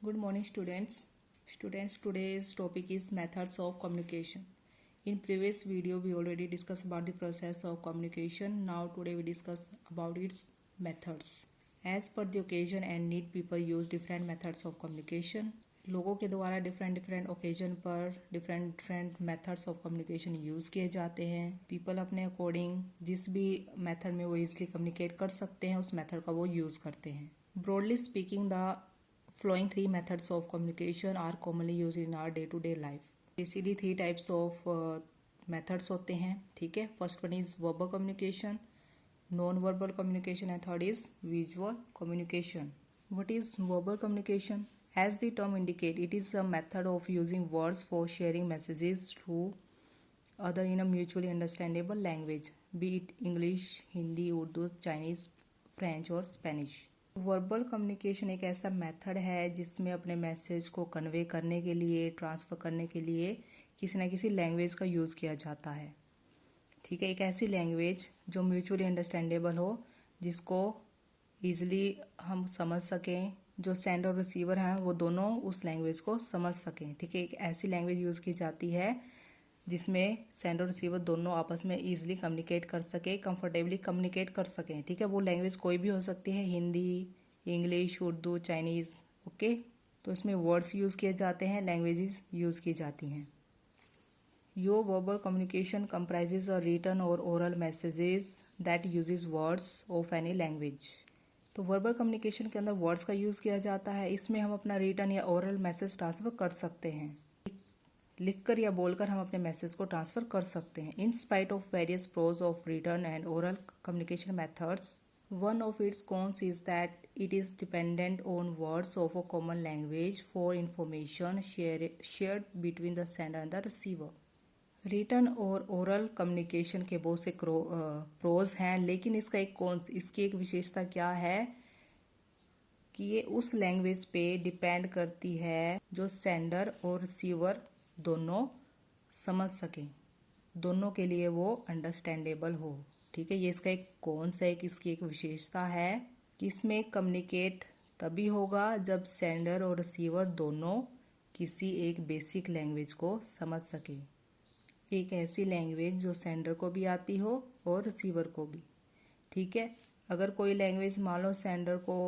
Good morning, students. Today's topic is methods of communication. In previous video, we already discussed about the process of communication. Now, today we discuss about its methods. As per the occasion and need, people use different methods of communication. लोगों के द्वारा different occasion पर different methods of communication use किए जाते हैं. People अपने according जिस भी मेथड में वो इजिली कम्युनिकेट कर सकते हैं उस मेथड का वो यूज़ करते हैं. Broadly speaking the following three methods of communication are commonly used in our day to day life. Basically three types of methods होते हैं. ठीक है. First one is verbal communication, non verbal communication and third is visual communication. What is verbal communication? As the term indicate, it is a method of using words for sharing messages to other in a mutually understandable language, be it English, Hindi, Urdu, Chinese, French or Spanish. Verbal communication एक ऐसा method है जिसमें अपने message को convey करने के लिए, transfer करने के लिए किसी न किसी लैंग्वेज का यूज़ किया जाता है. ठीक है. एक ऐसी लैंग्वेज जो म्यूचुअली अंडरस्टैंडेबल हो, जिसको ईजिली हम समझ सकें, जो सेंडर और रिसीवर हैं वो दोनों उस लैंग्वेज को समझ सकें. ठीक है. एक ऐसी लैंग्वेज यूज़ की जाती है जिसमें सेंडर और रिसीवर दोनों आपस में ईजिली कम्युनिकेट कर सके, कंफर्टेबली कम्युनिकेट कर सकें. ठीक है. वो लैंग्वेज कोई भी हो सकती है, Hindi, English, Urdu, Chinese. Okay. तो इसमें वर्ड्स यूज़ किए जाते हैं, लैंग्वेजेस यूज़ की जाती हैं. Your verbal communication comprises a written or oral messages that uses words of any language. तो वर्बल कम्युनिकेशन के अंदर वर्ड्स का यूज़ किया जाता है. इसमें हम अपना रिटन या ओरल मैसेज ट्रांसफ़र कर सकते हैं. लिखकर या बोलकर हम अपने मैसेज को ट्रांसफ़र कर सकते हैं. In spite of various pros of written and oral communication methods, one of its cons is that it is dependent on words of a common language for information shared between the sender and the receiver. Written और oral communication के बहुत से pros हैं, लेकिन इसकी एक विशेषता क्या है कि ये उस लैंग्वेज पे डिपेंड करती है जो सेंडर और रिसीवर दोनों समझ सकें, दोनों के लिए वो अंडरस्टैंडेबल हो. ठीक है. ये इसका इसकी एक विशेषता है कि इसमें कम्युनिकेट तभी होगा जब सेंडर और रिसीवर दोनों किसी एक बेसिक लैंग्वेज को समझ सकें. एक ऐसी लैंग्वेज जो सेंडर को भी आती हो और रिसीवर को भी. ठीक है. अगर कोई लैंग्वेज मान लो सेंडर को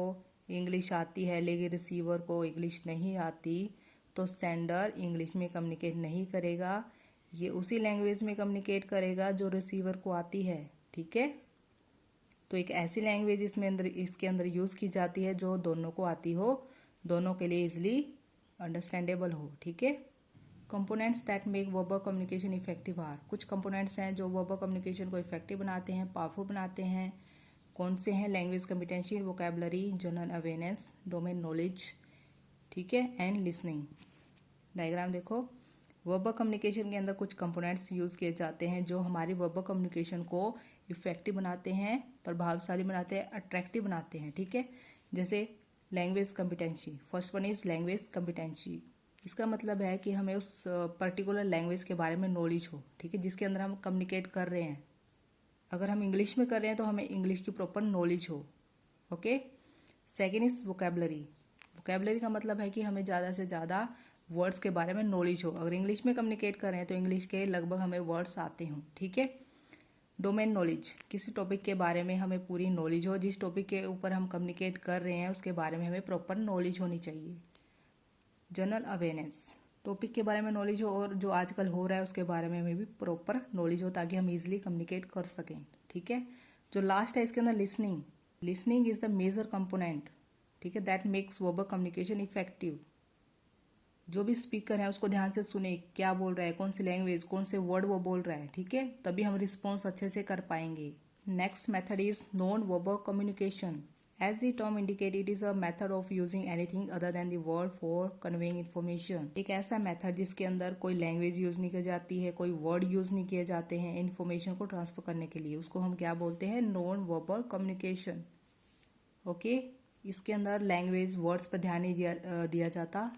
इंग्लिश आती है लेकिन रिसीवर को इंग्लिश नहीं आती, तो सेंडर इंग्लिश में कम्युनिकेट नहीं करेगा, ये उसी लैंग्वेज में कम्युनिकेट करेगा जो रिसीवर को आती है. ठीक है. तो एक ऐसी लैंग्वेज इसके अंदर यूज़ की जाती है जो दोनों को आती हो, दोनों के लिए इजिली अंडरस्टैंडेबल हो. ठीक है. Components that make verbal communication effective are. कुछ कंपोनेंट्स हैं जो वर्बल कम्युनिकेशन को इफेक्टिव बनाते हैं, पावरफुल बनाते हैं. कौन से हैं? Language competency, vocabulary, general awareness, domain knowledge. ठीक है. And listening. डायग्राम देखो. वर्बल कम्युनिकेशन के अंदर कुछ कंपोनेंट्स यूज़ किए जाते हैं जो हमारी वर्बल कम्युनिकेशन को इफेक्टिव बनाते हैं, प्रभावशाली बनाते हैं, अट्रैक्टिव बनाते हैं. ठीक है. जैसे language competency. First one is language competency. इसका मतलब है कि हमें उस पर्टिकुलर लैंग्वेज के बारे में नॉलेज हो. ठीक है. जिसके अंदर हम कम्युनिकेट कर रहे हैं. अगर हम इंग्लिश में कर रहे हैं तो हमें इंग्लिश की प्रॉपर नॉलेज हो. Okay. Second is vocabulary. Vocabulary का मतलब है कि हमें ज़्यादा से ज़्यादा वर्ड्स के बारे में नॉलेज हो. अगर इंग्लिश में कम्युनिकेट कर रहे हैं तो इंग्लिश के लगभग हमें वर्ड्स आते हों. ठीक है. Domain knowledge. किसी टॉपिक के बारे में हमें पूरी नॉलेज हो. जिस टॉपिक के ऊपर हम कम्युनिकेट कर रहे हैं उसके बारे में हमें प्रॉपर नॉलेज होनी चाहिए. General awareness. टॉपिक के बारे में नॉलेज हो और जो आजकल हो रहा है उसके बारे में हमें भी प्रॉपर नॉलेज हो ताकि हम इजिली कम्युनिकेट कर सकें. ठीक है. जो लास्ट है इसके अंदर listening. Listening is the major component. ठीक है. That makes verbal communication effective. जो भी स्पीकर है उसको ध्यान से सुने, क्या बोल रहा है, कौन सी लैंग्वेज, कौन से वर्ड वो बोल रहा है. ठीक है. तभी हम रिस्पॉन्स अच्छे से कर पाएंगे. Next method is non verbal communication. As the term indicate, it is a method of using anything other than the word for conveying information. एक ऐसा मेथड जिसके अंदर कोई लैंग्वेज यूज नहीं की जाती है, कोई वर्ड यूज नहीं किए जाते हैं इन्फॉर्मेशन को ट्रांसफर करने के लिए, उसको हम क्या बोलते हैं? Non verbal communication. ओके. इसके अंदर लैंग्वेज वर्ड्स पर ध्यान नहीं दिया जाता.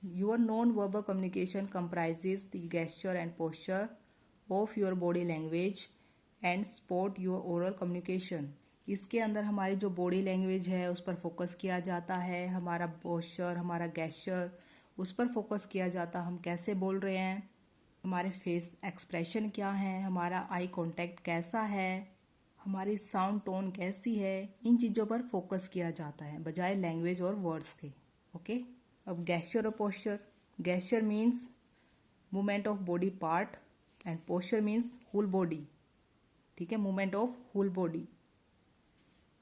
Your non-verbal communication comprises the gesture and posture of your body language and support your oral communication. इसके अंदर हमारी जो बॉडी लैंग्वेज है उस पर फोकस किया जाता है, हमारा पोस्चर, हमारा गेस्चर, उस पर फोकस किया जाता है, हम कैसे बोल रहे हैं, हमारे फेस एक्सप्रेशन क्या है, हमारा आई कांटेक्ट कैसा है, हमारी साउंड टोन कैसी है, इन चीज़ों पर फोकस किया जाता है बजाय लैंग्वेज और वर्ड्स के। ओके, अब गेस्चर और posture. Gesture means movement of body part and posture means whole body. ठीक है, movement of whole body.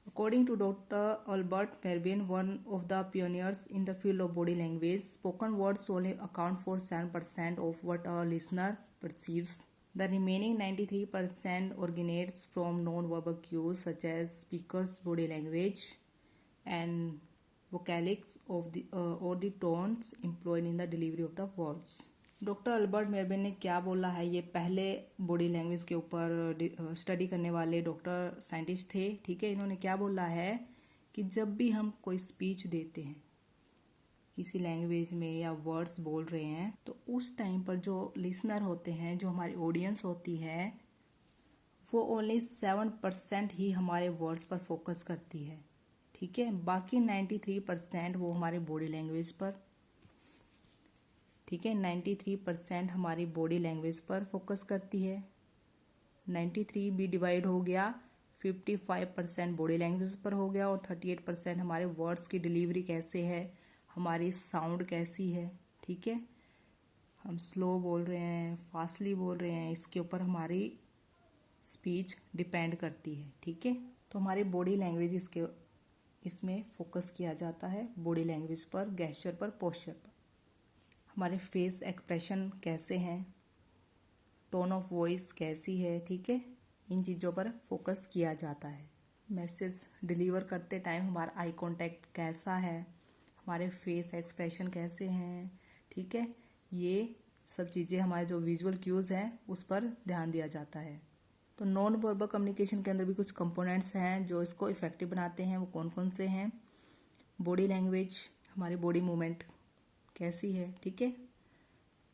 According to Dr. Albert Mervyn, one of the pioneers in the field of body language, spoken words only account for 7% of what a listener perceives. The remaining 93% originates from non-verbal cues such as speaker's body language and vocalics of the or the tones employed in the delivery of the words. Doctor Albert Mehrabian ने क्या बोला है, ये पहले body language के ऊपर study करने वाले डॉक्टर साइंटिस्ट थे। ठीक है, इन्होंने क्या बोला है कि जब भी हम कोई स्पीच देते हैं किसी लैंग्वेज में या वर्ड्स बोल रहे हैं तो उस टाइम पर जो लिसनर होते हैं, जो हमारी ऑडियंस होती है, वो ओनली 7% ही हमारे वर्ड्स पर फोकस करती है। ठीक है, बाकी 93% वो हमारे बॉडी लैंग्वेज पर, ठीक है, 93% हमारी बॉडी लैंग्वेज पर फोकस करती है। 93 भी डिवाइड हो गया, 55% बॉडी लैंग्वेज पर हो गया और 38% हमारे वर्ड्स की डिलीवरी कैसे है, हमारी साउंड कैसी है। ठीक है, हम स्लो बोल रहे हैं, फास्टली बोल रहे हैं, इसके ऊपर हमारी स्पीच डिपेंड करती है। ठीक है, तो हमारी बॉडी लैंग्वेज इसमें फोकस किया जाता है, बॉडी लैंग्वेज पर, गेस्चर पर, पोस्चर पर। हमारे फेस एक्सप्रेशन कैसे हैं, टोन ऑफ वॉइस कैसी है। ठीक है, इन चीज़ों पर फोकस किया जाता है। मैसेज डिलीवर करते टाइम हमारा आई कांटेक्ट कैसा है, हमारे फेस एक्सप्रेशन कैसे हैं। ठीक है, ये सब चीज़ें हमारे जो विजुअल क्यूज़ हैं उस पर ध्यान दिया जाता है। तो नॉन वर्बल कम्युनिकेशन के अंदर भी कुछ कंपोनेंट्स हैं जो इसको इफेक्टिव बनाते हैं। वो कौन कौन से हैं? बॉडी लैंग्वेज, हमारी बॉडी मूवमेंट कैसी है। ठीक है,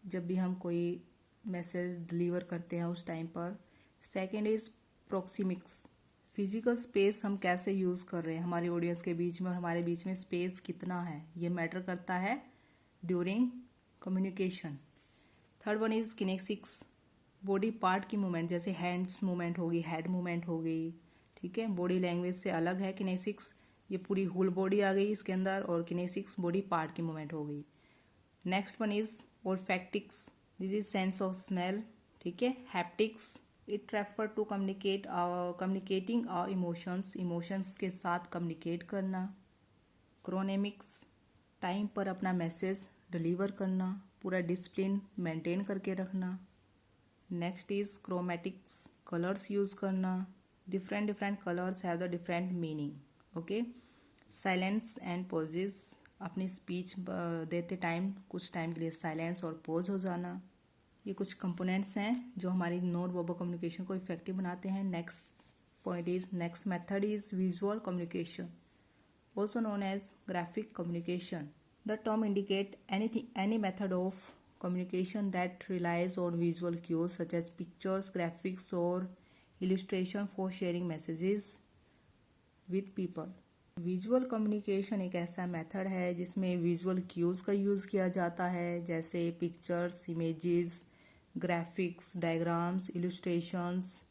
जब भी हम कोई मैसेज डिलीवर करते हैं उस टाइम पर। सेकंड इज प्रोक्सीमिक्स, फिजिकल स्पेस हम कैसे यूज़ कर रहे हैं हमारी ऑडियंस के बीच में, और हमारे बीच में स्पेस कितना है, ये मैटर करता है during communication. Third one is kinesics, body part की मूवमेंट, जैसे हैंड्स मूवमेंट होगी, हेड मूवमेंट हो गई। ठीक है, बॉडी लैंग्वेज से अलग है किनेसिक्स, ये पूरी होल बॉडी आ गई इसके अंदर, और किनेसिक्स बॉडी पार्ट की मूवमेंट हो गई। Next one is olfactics, this is sense of smell. ठीक है, haptics, it refer to communicating our emotions, emotions के साथ कम्युनिकेट करना। क्रोनेमिक्स, टाइम पर अपना मैसेज डिलीवर करना, पूरा डिसिप्लिन मेंटेन करके रखना। Next is chromatics, colours use करना, different colours have the different meaning. Okay, silence and pauses, अपनी स्पीच देते टाइम कुछ टाइम के लिए साइलेंस और पॉज हो जाना। ये कुछ कंपोनेंट्स हैं जो हमारी नॉन वर्बल कम्युनिकेशन को इफेक्टिव बनाते हैं। Next method is visual communication, also known as graphic communication. The term indicate any method of communication that relies on visual cues such as pictures, graphics or illustration for sharing messages with people. Visual communication एक ऐसा method है जिसमें visual cues का use किया जाता है, जैसे pictures, images, graphics, diagrams, illustrations.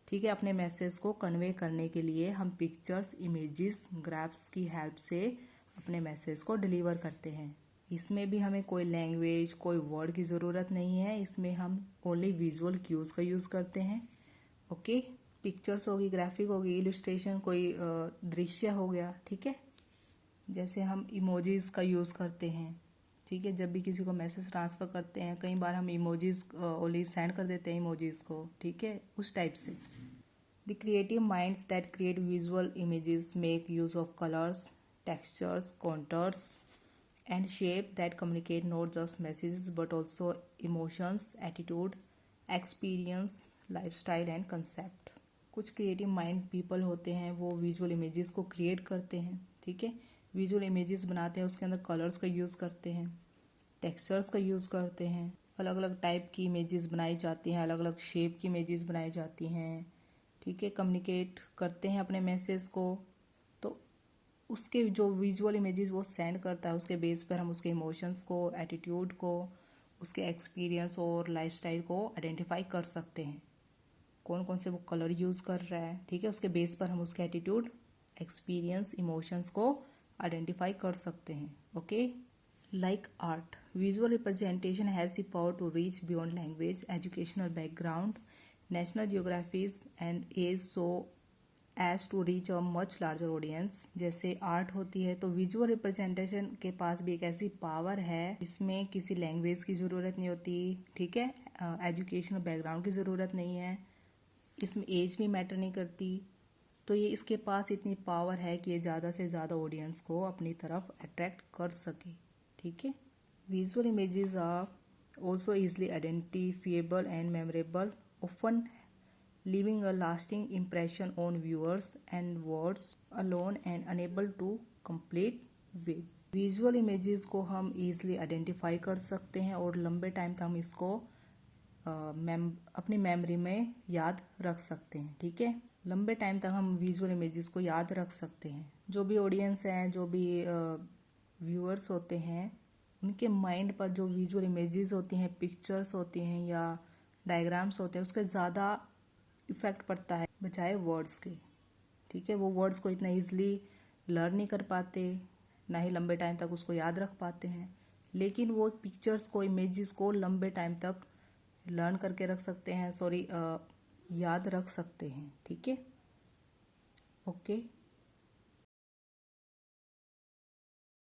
ठीक है, अपने मैसेज को कन्वे करने के लिए हम पिक्चर्स, इमेजेस, ग्राफ्स की हेल्प से अपने मैसेज को डिलीवर करते हैं। इसमें भी हमें कोई लैंग्वेज, कोई वर्ड की ज़रूरत नहीं है, इसमें हम ओनली विजुअल क्यूज का यूज़ करते हैं। ओके, पिक्चर्स होगी, ग्राफिक होगी, इलस्ट्रेशन कोई दृश्य हो गया। ठीक है, जैसे हम इमोजीज का यूज़ करते हैं। ठीक है, जब भी किसी को मैसेज ट्रांसफ़र करते हैं, कई बार हम इमोजीज ओनली सेंड कर देते हैं इमोजीज को। ठीक है, उस टाइप से। The creative minds that create visual images make use of colors, textures, contours, and shape that communicate not just messages but also emotions, attitude, experience, lifestyle and concept. कुछ creative mind people होते हैं, वो visual images को create करते हैं। ठीक है, visual images बनाते हैं, उसके अंदर कलर्स का यूज़ करते हैं, टेक्सचर्स का यूज़ करते हैं, अलग अलग टाइप की इमेजेस बनाई जाती हैं, अलग अलग शेप की इमेजेस बनाई जाती हैं। ठीक है, कम्युनिकेट करते हैं अपने मैसेज को, तो उसके जो विजुअल इमेजेस वो सेंड करता है उसके बेस पर हम उसके इमोशंस को, एटीट्यूड को, उसके एक्सपीरियंस और लाइफस्टाइल को आइडेंटिफाई कर सकते हैं। कौन कौन से वो कलर यूज़ कर रहा है, ठीक है, उसके बेस पर हम उसके एटीट्यूड, एक्सपीरियंस, इमोशंस को आइडेंटिफाई कर सकते हैं। Okay, like art, visual representation has the power to reach beyond language, educational background, national geographies and age, so as to reach a much larger audience। जैसे art होती है तो visual representation के पास भी एक ऐसी पावर है जिसमें किसी लैंग्वेज की ज़रूरत नहीं होती, ठीक है, एजुकेशनल बैकग्राउंड की ज़रूरत नहीं है, इसमें एज भी मैटर नहीं करती। तो ये इसके पास इतनी पावर है कि ये ज़्यादा से ज़्यादा ऑडियंस को अपनी तरफ अट्रैक्ट कर सके, ठीक है। Visual images are also easily identifiable and memorable, often leaving a lasting impression on viewers and words alone and unable to complete with। Visual images को हम easily आइडेंटिफाई कर सकते हैं और लंबे टाइम तक हम इसको अपनी मेमोरी में याद रख सकते हैं, ठीक है। लंबे टाइम तक हम विजुअल इमेजेस को याद रख सकते हैं। जो भी ऑडियंस हैं, जो भी व्यूअर्स होते हैं, उनके माइंड पर जो विजुअल इमेजेस होती हैं, पिक्चर्स होती हैं या डायग्राम्स होते हैं, उसके ज़्यादा इफ़ेक्ट पड़ता है बजाय वर्ड्स के, ठीक है। वो वर्ड्स को इतना ईजिली लर्न नहीं कर पाते, ना ही लंबे टाइम तक उसको याद रख पाते हैं, लेकिन वो पिक्चर्स को, इमेजेस को लंबे टाइम तक लर्न करके रख सकते हैं, याद रख सकते हैं, ठीक है। ओके।